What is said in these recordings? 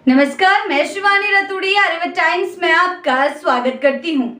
नमस्कार, मैं शिवानी रतूड़ी आर्यभट्ट टाइम्स में आपका स्वागत करती हूँ।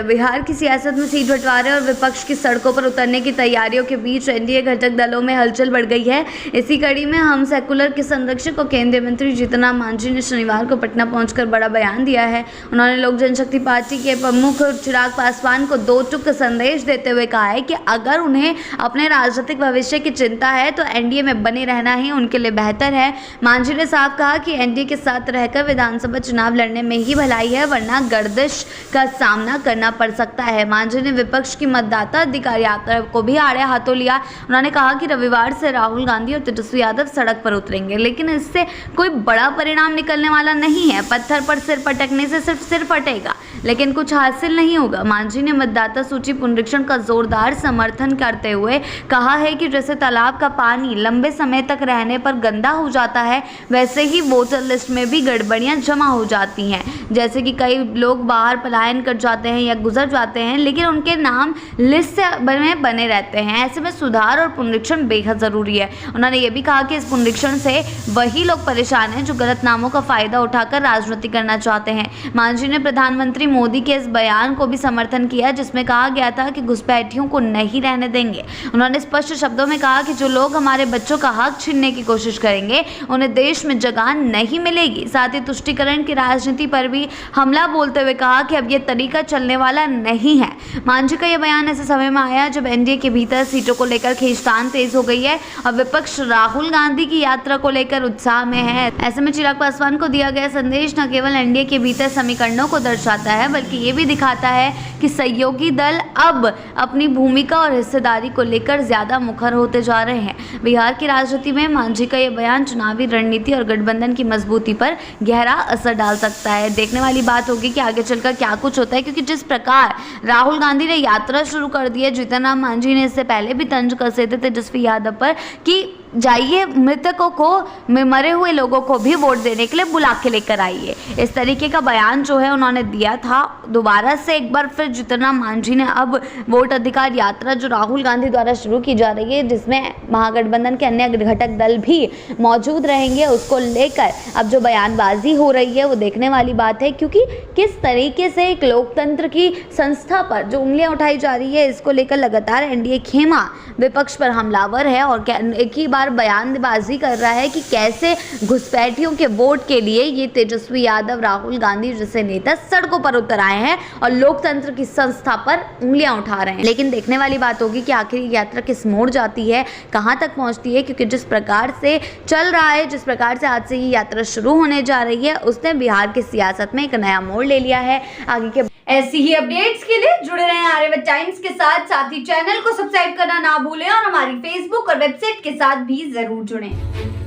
बिहार की सियासत में सीट बंटवारे और विपक्ष की सड़कों पर उतरने की तैयारियों के बीच एनडीए घटक दलों में हलचल बढ़ गई है। इसी कड़ी में हम सेकुलर के संरक्षक और केंद्रीय मंत्री जीतन राम मांझी ने शनिवार को पटना पहुंचकर बड़ा बयान दिया है। उन्होंने लोक जनशक्ति पार्टी के प्रमुख चिराग पासवान को दो टूक संदेश देते हुए कहा है कि अगर उन्हें अपने राजनीतिक भविष्य की चिंता है तो एनडीए में बने रहना ही उनके लिए बेहतर है। मांझी ने साफ कहा कि एनडीए के साथ रहकर विधानसभा चुनाव लड़ने में ही भलाई है, वरना गर्दिश का सामना करना पड़ सकता है। मांझी ने विपक्ष की मतदाता अधिकार यात्रा को भी आड़े हाथों लिया। उन्होंने कहा कि रविवार से राहुल गांधी और तेजस्वी यादव सड़क पर उतरेंगे, लेकिन इससे कोई बड़ा परिणाम निकलने वाला नहीं है। पत्थर पर सिर पटकने से सिर्फ सिर फटेगा, लेकिन कुछ हासिल नहीं होगा। मांझी ने मतदाता सूची पुनरीक्षण का जोरदार समर्थन करते हुए कहा है कि जैसे तालाब का पानी लंबे समय तक रहने पर गंदा हो जाता है, वैसे ही वोटर लिस्ट में भी गड़बड़ियां जमा हो जाती हैं। जैसे कि कई लोग बाहर पलायन कर जाते हैं या गुजर जाते हैं, लेकिन उनके नाम लिस्ट में बने रहते हैं। ऐसे में सुधार और पुनरीक्षण बेहद जरूरी है। उन्होंने ये भी कहा कि इस पुनरीक्षण से वही लोग परेशान हैं जो गलत नामों का फायदा उठाकर राजनीति करना चाहते हैं। मांझी ने प्रधानमंत्री मोदी के इस बयान को भी समर्थन किया, जिसमें कहा गया था कि घुसपैठियों को नहीं रहने देंगे। उन्होंने स्पष्ट शब्दों में कहा कि जो लोग हमारे बच्चों का हक छीनने की कोशिश करेंगे, उन्हें देश में जगह नहीं मिलेगी। साथ ही तुष्टीकरण की राजनीति पर भी हमला बोलते हुए कहा कि अब ये तरीका चलने वाला नहीं है। मांझी का यह बयान ऐसे समय में आया जब एनडीए के भीतर सीटों को लेकर खींचतान तेज हो गई है और विपक्ष राहुल गांधी की यात्रा को लेकर उत्साह में है। ऐसे में चिराग पासवान को दिया गया संदेश न केवल एनडीए के भीतर समीकरणों को दर्शाता है, बल्कि ये भी दिखाता है कि सहयोगी दल अब अपनी भूमिका और हिस्सेदारी को लेकर ज्यादा मुखर होते जा रहे हैं। बिहार की राजनीति में मांझी का यह बयान चुनावी रणनीति और गठबंधन की मजबूती पर गहरा असर डाल सकता है। देखने वाली बात होगी कि आगे चलकर क्या कुछ होता है, क्योंकि जिस प्रकार राहुल गांधी ने यात्रा शुरू कर दी है, जीतन राम मांझी ने इससे पहले भी तंज कसे थे तेजस्वी यादव पर कि जाइए मृतकों को, मरे हुए लोगों को भी वोट देने के लिए बुला के लेकर आइए। इस तरीके का बयान जो है उन्होंने दिया था। दोबारा से एक बार फिर जीतन राम मांझी ने अब वोट अधिकार यात्रा जो राहुल गांधी द्वारा शुरू की जा रही है, जिसमें महागठबंधन के अन्य घटक दल भी मौजूद रहेंगे, उसको लेकर अब जो बयानबाजी हो रही है वो देखने वाली बात है। क्योंकि किस तरीके से एक लोकतंत्र की संस्था पर जो उंगलियां उठाई जा रही है, इसको लेकर लगातार एनडीए खेमा विपक्ष पर हमलावर है और एक ही बार बयानबाजी कर रहा है कि कैसे घुसपैठियों के वोट के लिए ये तेजस्वी यादव, राहुल गांधी जैसे नेता सड़कों पर उतर आए हैं और लोकतंत्र की संस्था पर उंगलियां उठा रहे हैं। लेकिन देखने वाली बात होगी कि आखिर ये यात्रा किस मोड़ जाती है, कहां तक पहुंचती है, क्योंकि जिस प्रकार से चल रहा है, जिस प्रकार से आज से ये यात्रा शुरू होने जा रही है, उसने बिहार की सियासत में एक नया मोड़ ले लिया है। आगे के ऐसी ही अपडेट्स के लिए जुड़े रहें आर्यभट्ट टाइम्स के साथ ही चैनल को सब्सक्राइब करना ना भूलें और हमारी फेसबुक और वेबसाइट के साथ भी जरूर जुड़ें।